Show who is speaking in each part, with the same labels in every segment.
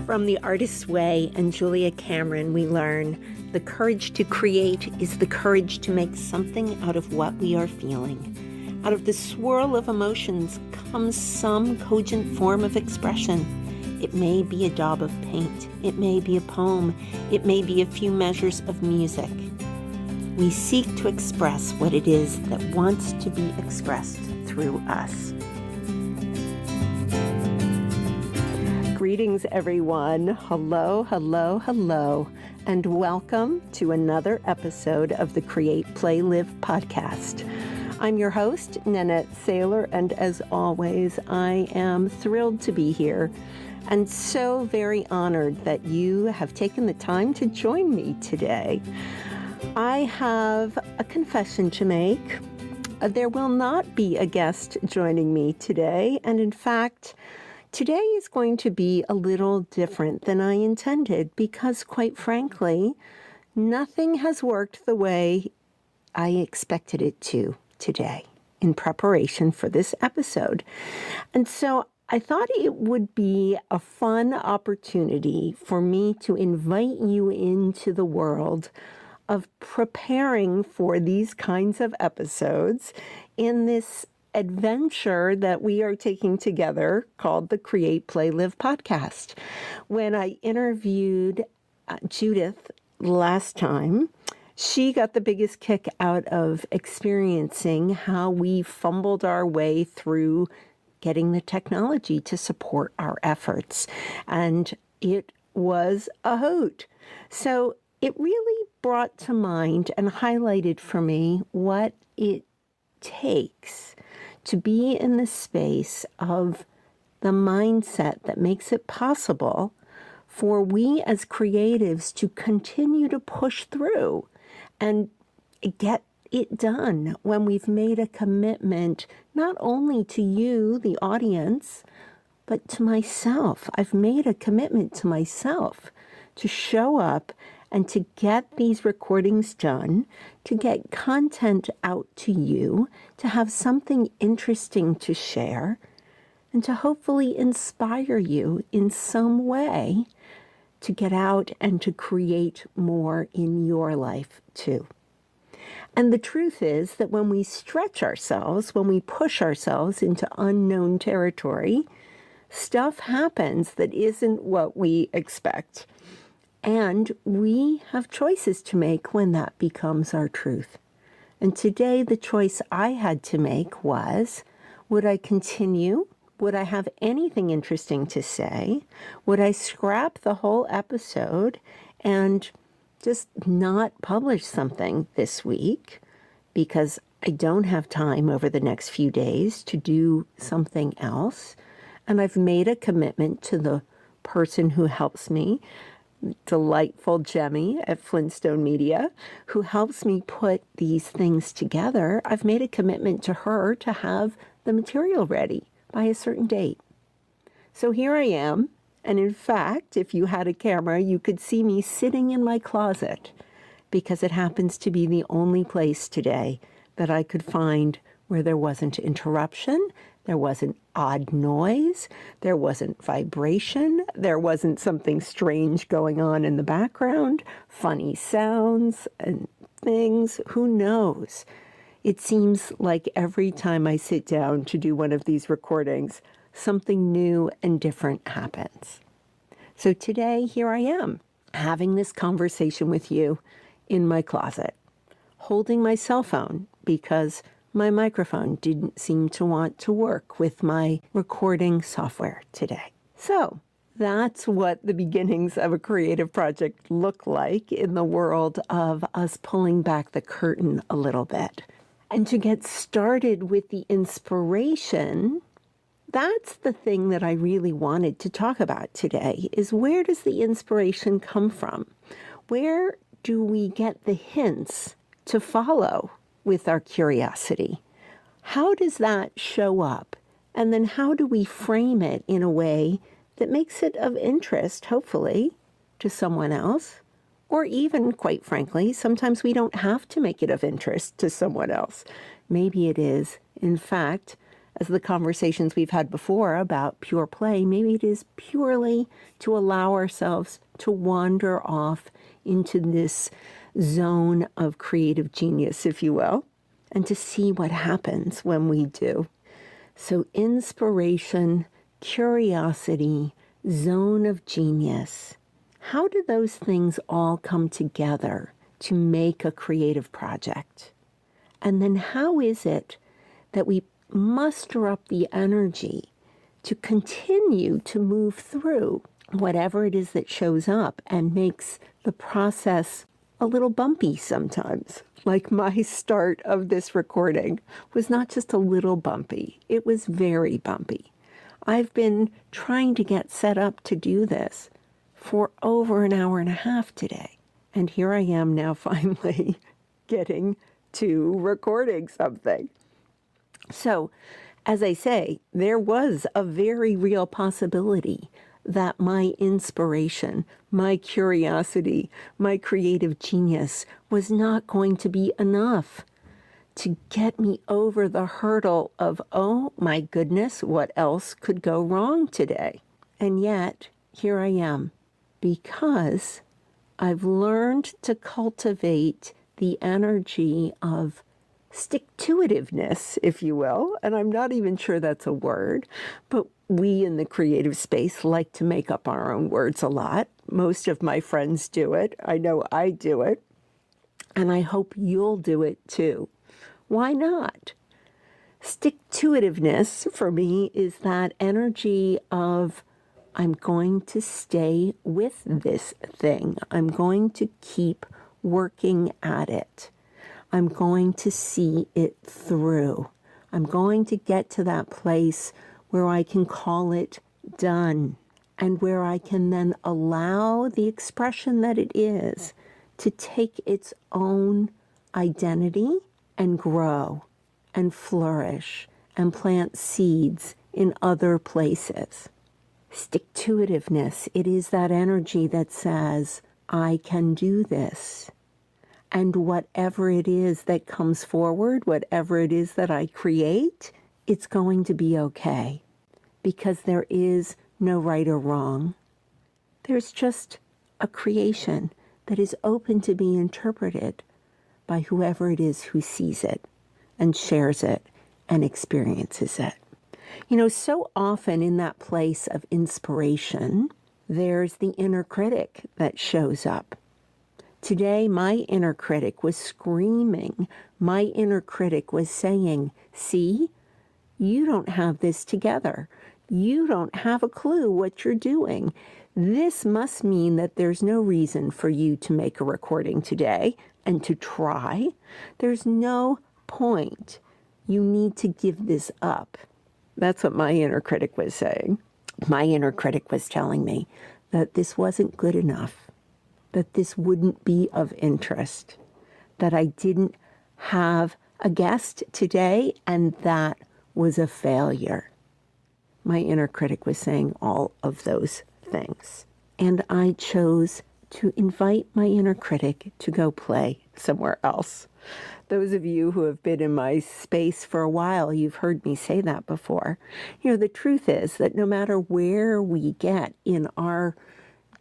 Speaker 1: From The Artist's Way and Julia Cameron, we learn the courage to create is the courage to make something out of what we are feeling. Out of the swirl of emotions comes some cogent form of expression. It may be a daub of paint. It may be a poem. It may be a few measures of music. We seek to express what it is that wants to be expressed through us. Greetings, everyone. Hello, hello, hello, and welcome to another episode of the Create, Play, Live podcast. I'm your host, Nanette Saylor, and as always, I am thrilled to be here and so very honored that you have taken the time to join me today. I have a confession to make. There will not be a guest joining me today, and in fact, today is going to be a little different than I intended because, quite frankly, nothing has worked the way I expected it to today in preparation for this episode. And so I thought it would be a fun opportunity for me to invite you into the world of preparing for these kinds of episodes in this adventure that we are taking together called the Create, Play, Live podcast. When I interviewed Judith last time, she got the biggest kick out of experiencing how we fumbled our way through getting the technology to support our efforts. And it was a hoot. So it really brought to mind and highlighted for me what it takes to be in the space of the mindset that makes it possible for we as creatives to continue to push through and get it done when we've made a commitment not only to you, the audience, but to myself. I've made a commitment to myself to show up and to get these recordings done, to get content out to you, to have something interesting to share, and to hopefully inspire you in some way to get out and to create more in your life too. And the truth is that when we stretch ourselves, when we push ourselves into unknown territory, stuff happens that isn't what we expect. And we have choices to make when that becomes our truth. And today, the choice I had to make was, would I continue? Would I have anything interesting to say? Would I scrap the whole episode and just not publish something this week because I don't have time over the next few days to do something else? And I've made a commitment to the person who helps me, delightful Jemmy at Flintstone Media, who helps me put these things together. I've made a commitment to her to have the material ready by a certain date. So here I am. And in fact, if you had a camera, you could see me sitting in my closet because it happens to be the only place today that I could find where there wasn't interruption, there wasn't odd noise, there wasn't vibration, there wasn't something strange going on in the background, funny sounds and things, who knows? It seems like every time I sit down to do one of these recordings, something new and different happens. So today, here I am, having this conversation with you in my closet, holding my cell phone because my microphone didn't seem to want to work with my recording software today. So that's what the beginnings of a creative project look like in the world of us pulling back the curtain a little bit. And to get started with the inspiration, that's the thing that I really wanted to talk about today, is where does the inspiration come from? Where do we get the hints to follow with our curiosity? How does that show up? And then how do we frame it in a way that makes it of interest, hopefully, to someone else? Or even, quite frankly, sometimes we don't have to make it of interest to someone else. Maybe it is, in fact, as the conversations we've had before about pure play, maybe it is purely to allow ourselves to wander off into this zone of creative genius, if you will, and to see what happens when we do. So inspiration, curiosity, zone of genius. How do those things all come together to make a creative project? And then how is it that we muster up the energy to continue to move through whatever it is that shows up and makes the process a little bumpy sometimes? Like my start of this recording was not just a little bumpy, it was very bumpy. I've been trying to get set up to do this for over an hour and a half today. And here I am now finally getting to recording something. So, as I say, there was a very real possibility that my inspiration, my curiosity, my creative genius was not going to be enough to get me over the hurdle of, oh my goodness, what else could go wrong today? And yet, here I am, because I've learned to cultivate the energy of stick-to-itiveness, if you will, and I'm not even sure that's a word, but we in the creative space like to make up our own words a lot. Most of my friends do it. I know I do it, and I hope you'll do it too. Why not? Stick-to-itiveness for me is that energy of I'm going to stay with this thing. I'm going to keep working at it. I'm going to see it through. I'm going to get to that place where I can call it done and where I can then allow the expression that it is to take its own identity and grow and flourish and plant seeds in other places. Stick-to-itiveness, it is that energy that says, I can do this. And whatever it is that comes forward, whatever it is that I create, it's going to be okay. Because there is no right or wrong. There's just a creation that is open to be interpreted by whoever it is who sees it and shares it and experiences it. You know, so often in that place of inspiration, there's the inner critic that shows up. Today, my inner critic was screaming. My inner critic was saying, see, you don't have this together. You don't have a clue what you're doing. This must mean that there's no reason for you to make a recording today and to try. There's no point. You need to give this up. That's what my inner critic was saying. My inner critic was telling me that this wasn't good enough, that this wouldn't be of interest, that I didn't have a guest today, and that was a failure. My inner critic was saying all of those things. And I chose to invite my inner critic to go play somewhere else. Those of you who have been in my space for a while, you've heard me say that before. You know, the truth is that no matter where we get in our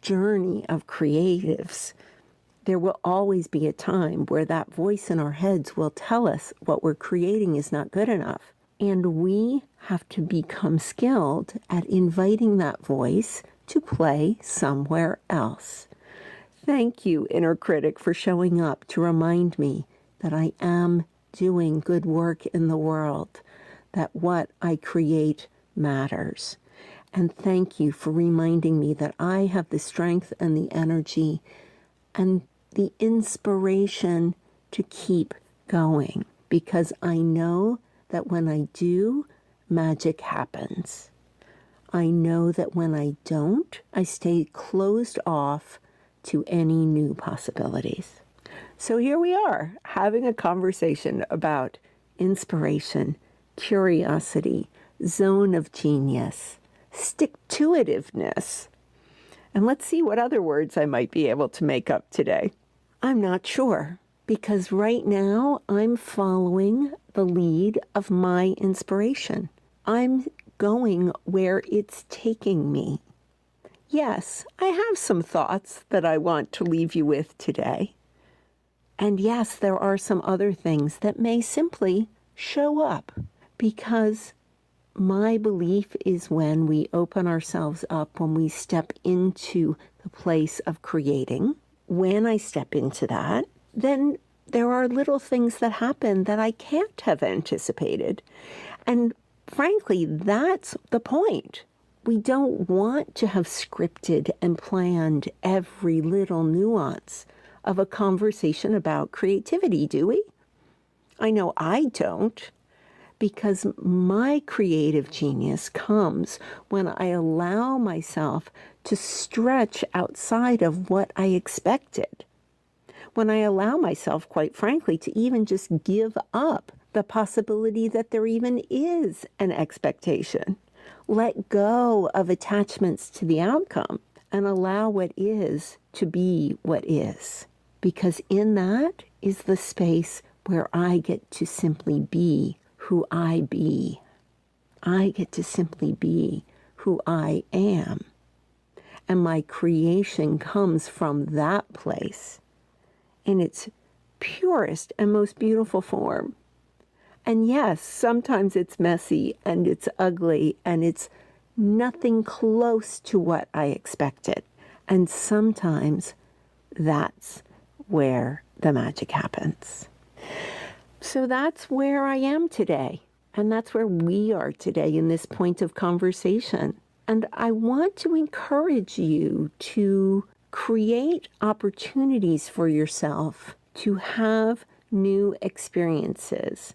Speaker 1: journey of creatives, there will always be a time where that voice in our heads will tell us what we're creating is not good enough. And we have to become skilled at inviting that voice to play somewhere else. Thank you, inner critic, for showing up to remind me that I am doing good work in the world, that what I create matters. And thank you for reminding me that I have the strength and the energy and the inspiration to keep going, because I know that when I do, magic happens. I know that when I don't, I stay closed off to any new possibilities. So here we are, having a conversation about inspiration, curiosity, zone of genius, stick-to-itiveness. And let's see what other words I might be able to make up today. I'm not sure, because right now I'm following the lead of my inspiration. I'm going where it's taking me. Yes, I have some thoughts that I want to leave you with today. And yes, there are some other things that may simply show up, because my belief is when we open ourselves up, when we step into the place of creating, when I step into that, then there are little things that happen that I can't have anticipated. And frankly, that's the point. We don't want to have scripted and planned every little nuance of a conversation about creativity, do we? I know I don't, because my creative genius comes when I allow myself to stretch outside of what I expected. When I allow myself, quite frankly, to even just give up the possibility that there even is an expectation. Let go of attachments to the outcome and allow what is to be what is. Because in that is the space where I get to simply be who I be. I get to simply be who I am. And my creation comes from that place in its purest and most beautiful form. And yes, sometimes it's messy and it's ugly and it's nothing close to what I expected. And sometimes that's where the magic happens. So that's where I am today. And that's where we are today in this point of conversation. And I want to encourage you to create opportunities for yourself to have new experiences,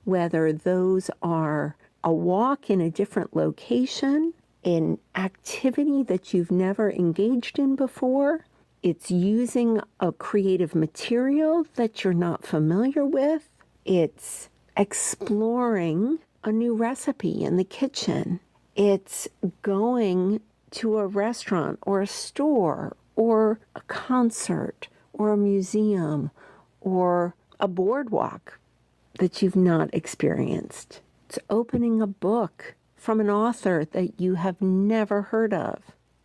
Speaker 1: whether those are a walk in a different location, an activity that you've never engaged in before, it's using a creative material that you're not familiar with, it's exploring a new recipe in the kitchen, it's going to a restaurant or a store or a concert or a museum or a boardwalk that you've not experienced. It's opening a book from an author that you have never heard of.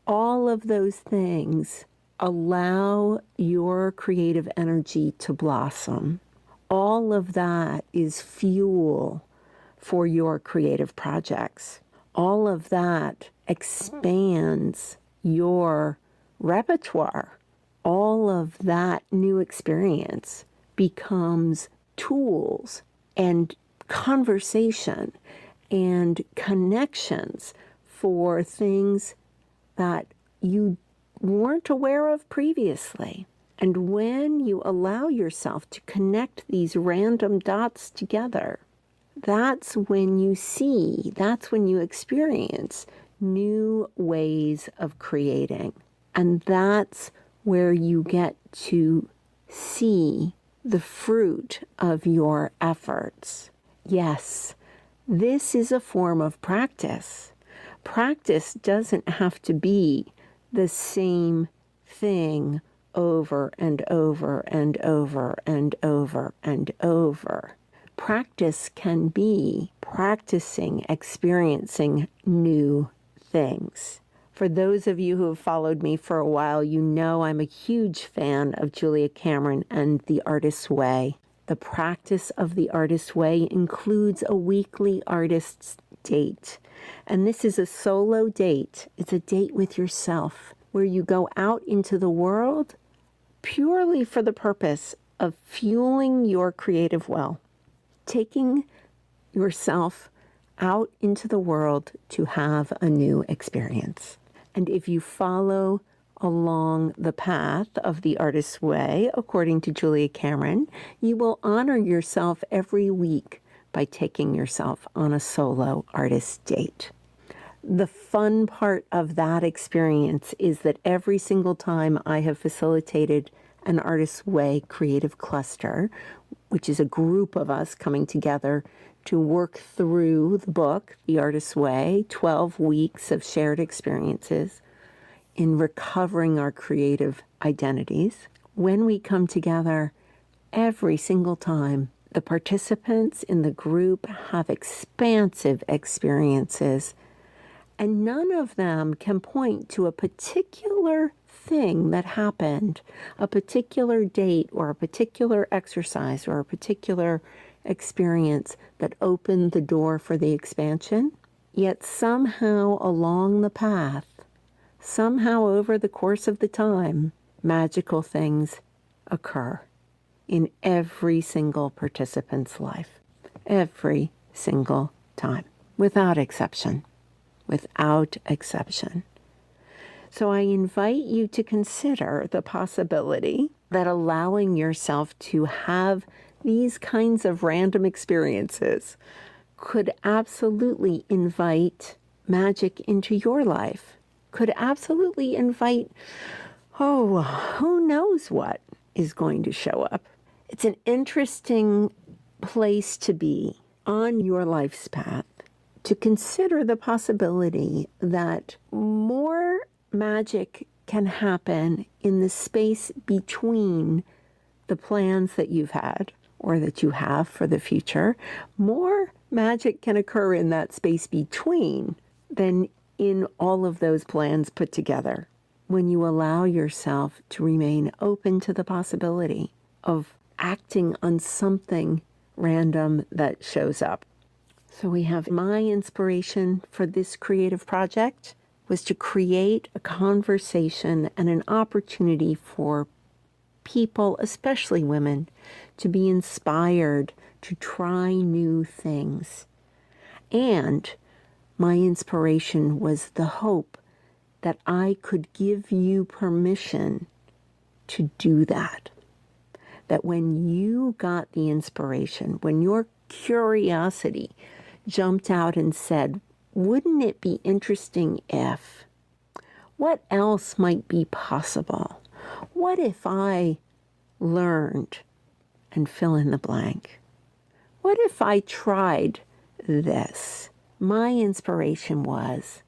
Speaker 1: All of those things allow your creative energy to blossom. All of that is fuel for your creative projects. All of that expands your repertoire. All of that new experience becomes tools and conversation and connections for things that you weren't aware of previously. And when you allow yourself to connect these random dots together, that's when you see, that's when you experience new ways of creating. And that's where you get to see the fruit of your efforts. Yes, this is a form of practice. Practice doesn't have to be the same thing over and over and over and over and over. Practice can be practicing, experiencing new things. For those of you who have followed me for a while, you know I'm a huge fan of Julia Cameron and The Artist's Way. The practice of The Artist's Way includes a weekly artist's date. And this is a solo date. It's a date with yourself where you go out into the world purely for the purpose of fueling your creative well, taking yourself out into the world to have a new experience. And if you follow along the path of The Artist's Way, according to Julia Cameron, you will honor yourself every week by taking yourself on a solo artist date. The fun part of that experience is that every single time I have facilitated an Artist's Way creative cluster, which is a group of us coming together to work through the book, The Artist's Way, 12 weeks of shared experiences in recovering our creative identities. When we come together, every single time, The participants in the group have expansive experiences, and none of them can point to a particular thing that happened, a particular date or a particular exercise or a particular experience that opened the door for the expansion. Yet somehow along the path, somehow over the course of the time, magical things occur in every single participant's life, every single time, without exception, without exception. So I invite you to consider the possibility that allowing yourself to have these kinds of random experiences could absolutely invite magic into your life, could absolutely invite, who knows what is going to show up. It's an interesting place to be on your life's path, to consider the possibility that more magic can happen in the space between the plans that you've had or that you have for the future. More magic can occur in that space between than in all of those plans put together, when you allow yourself to remain open to the possibility of acting on something random that shows up. So we have my inspiration for this creative project was to create a conversation and an opportunity for people, especially women, to be inspired to try new things. And my inspiration was the hope that I could give you permission to do that. That when you got the inspiration, when your curiosity jumped out and said, wouldn't it be interesting if, what else might be possible? What if I learned, and fill in the blank? What if I tried this? My inspiration was,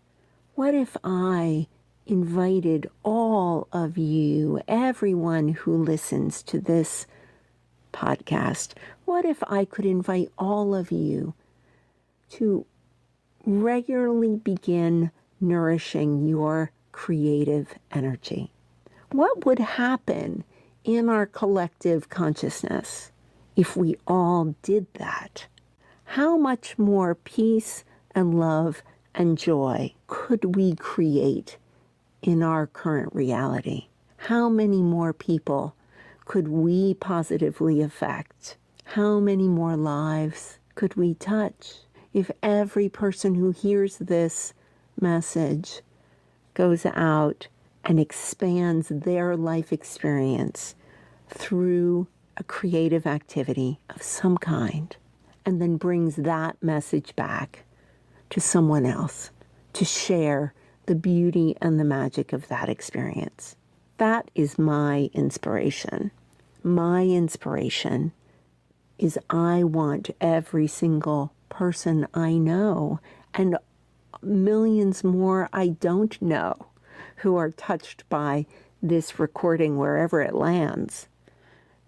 Speaker 1: what if I invited all of you, everyone who listens to this podcast, what if I could invite all of you to regularly begin nourishing your creative energy? What would happen in our collective consciousness if we all did that? How much more peace and love and joy could we create in our current reality? How many more people could we positively affect? How many more lives could we touch if every person who hears this message goes out and expands their life experience through a creative activity of some kind, and then brings that message back to someone else to share the beauty and the magic of that experience? That is my inspiration. My inspiration is I want every single person I know, and millions more I don't know, who are touched by this recording wherever it lands,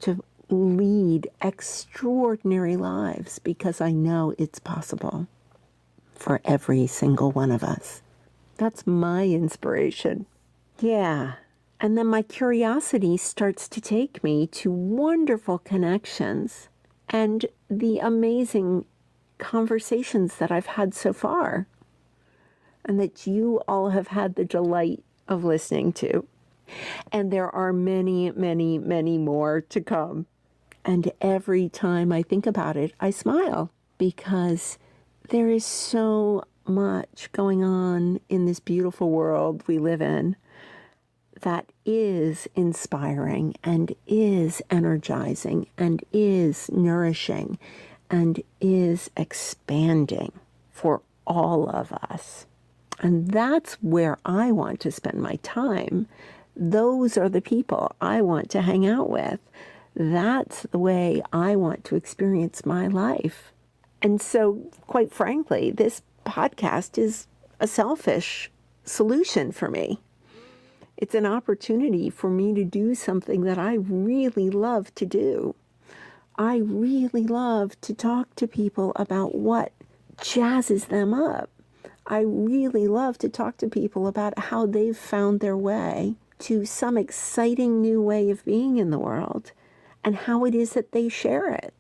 Speaker 1: to lead extraordinary lives, because I know it's possible for every single one of us. That's my inspiration. Yeah. And then my curiosity starts to take me to wonderful connections and the amazing conversations that I've had so far, and that you all have had the delight of listening to. And there are many, many, many more to come. And every time I think about it, I smile, because there is so much going on in this beautiful world we live in that is inspiring and is energizing and is nourishing and is expanding for all of us. And that's where I want to spend my time. Those are the people I want to hang out with. That's the way I want to experience my life. And so, quite frankly, this podcast is a selfish solution for me. It's an opportunity for me to do something that I really love to do. I really love to talk to people about what jazzes them up. I really love to talk to people about how they've found their way to some exciting new way of being in the world and how it is that they share it.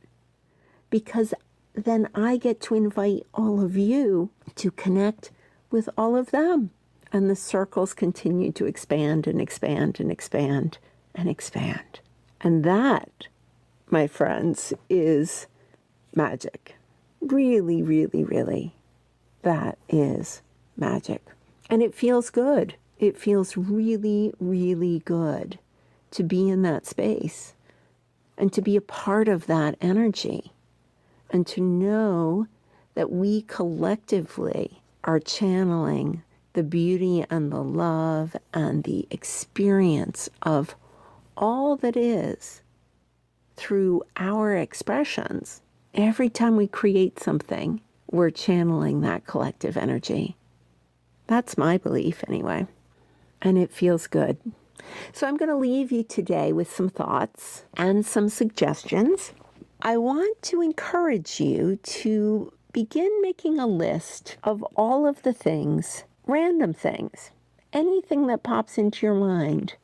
Speaker 1: Because then I get to invite all of you to connect with all of them. And the circles continue to expand and expand and expand and expand. And that, my friends, is magic. Really, really, really. That is magic. And it feels good. It feels really, really good to be in that space and to be a part of that energy and to know that we collectively are channeling the beauty and the love and the experience of all that is through our expressions. Every time we create something, we're channeling that collective energy. That's my belief anyway. And it feels good. So I'm going to leave you today with some thoughts and some suggestions. I want to encourage you to begin making a list of all of the things, random things, anything that pops into your mind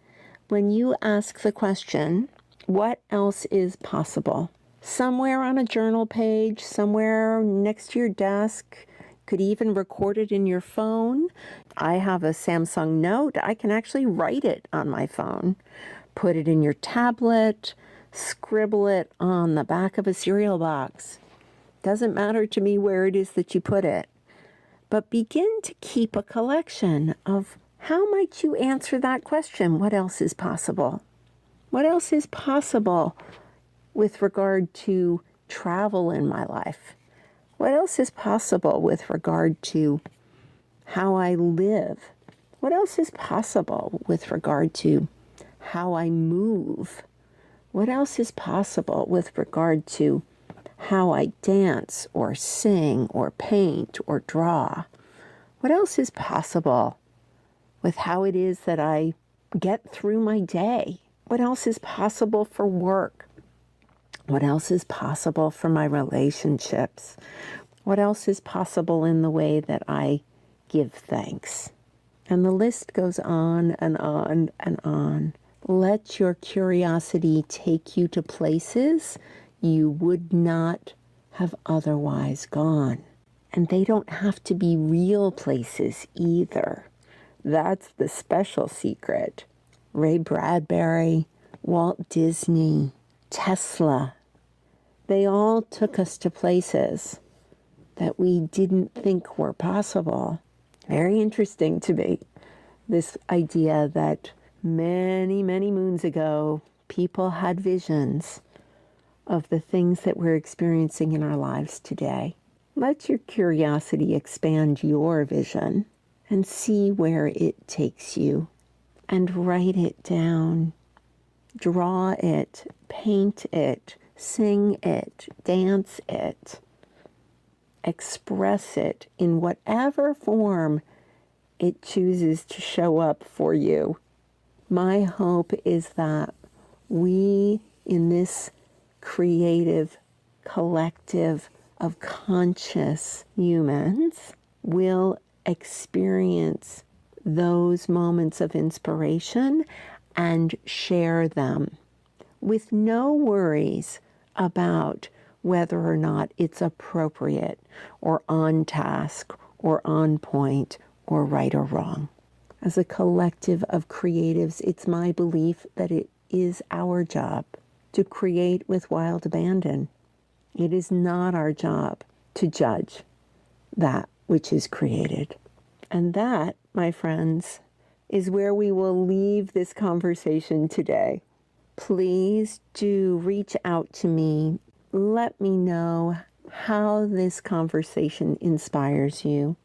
Speaker 1: when you ask the question, what else is possible? Somewhere on a journal page, somewhere next to your desk, could even record it in your phone. I have a Samsung Note. I can actually write it on my phone, put it in your tablet, scribble it on the back of a cereal box. Doesn't matter to me where it is that you put it. But begin to keep a collection of how might you answer that question? What else is possible? What else is possible with regard to travel in my life? What else is possible with regard to how I live? What else is possible with regard to how I move? What else is possible with regard to how I dance or sing or paint or draw? What else is possible with how it is that I get through my day? What else is possible for work? What else is possible for my relationships? What else is possible in the way that I give thanks? And the list goes on and on and on. Let your curiosity take you to places you would not have otherwise gone. And they don't have to be real places either. That's the special secret. Ray Bradbury, Walt Disney, Tesla, they all took us to places that we didn't think were possible. Very interesting to me, this idea that many, many moons ago, people had visions of the things that we're experiencing in our lives today. Let your curiosity expand your vision and see where it takes you, and write it down, draw it, paint it, sing it, dance it, express it in whatever form it chooses to show up for you. My hope is that we, in this creative collective of conscious humans, will experience those moments of inspiration and share them with no worries about whether or not it's appropriate or on task or on point or right or wrong. As a collective of creatives, it's my belief that it is our job to create with wild abandon. It is not our job to judge that which is created. And that, my friends, is where we will leave this conversation today. Please do reach out to me. Let me know how this conversation inspires you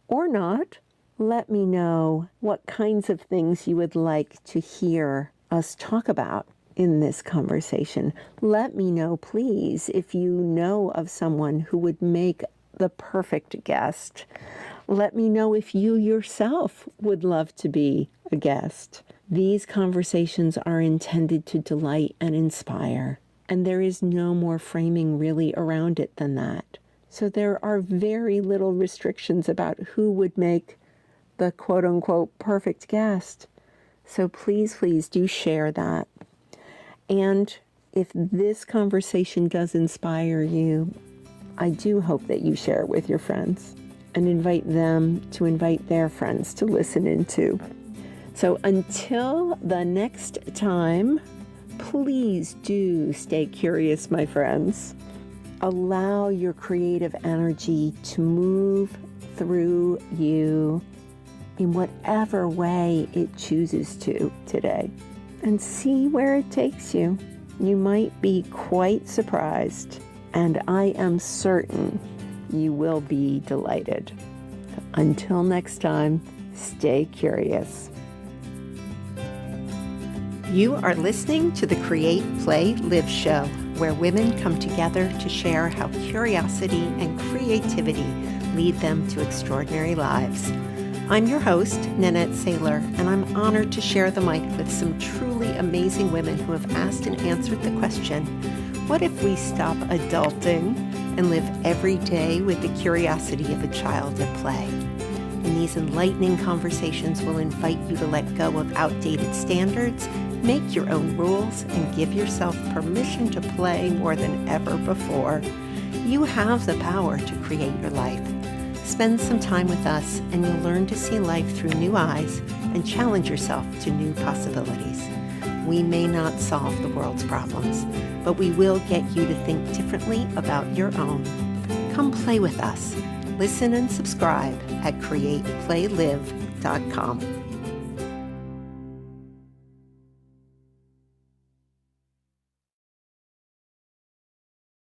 Speaker 1: or not. Let me know what kinds of things you would like to hear us talk about in this conversation. Let me know, please, if you know of someone who would make the perfect guest. Let me know if you yourself would love to be a guest. These conversations are intended to delight and inspire And there is no more framing really around it than that. So there are very little restrictions about who would make the quote-unquote perfect guest. So please, please do share that. And if this conversation does inspire you, I do hope that you share it with your friends and invite them to invite their friends to listen in too. So until the next time, please do stay curious, my friends. Allow your creative energy to move through you in whatever way it chooses to today, and see where it takes you. You might be quite surprised, and I am certain you will be delighted. Until next time, stay curious. You are listening to the Create, Play, Live show, where women come together to share how curiosity and creativity lead them to extraordinary lives. I'm your host, Nanette Saylor, and I'm honored to share the mic with some truly amazing women who have asked and answered the question, what if we stop adulting and live every day with the curiosity of a child at play? And these enlightening conversations will invite you to let go of outdated standards, make your own rules, and give yourself permission to play more than ever before. You have the power to create your life. Spend some time with us and you'll learn to see life through new eyes and challenge yourself to new possibilities. We may not solve the world's problems, but we will get you to think differently about your own. Come play with us. Listen and subscribe at createplaylive.com.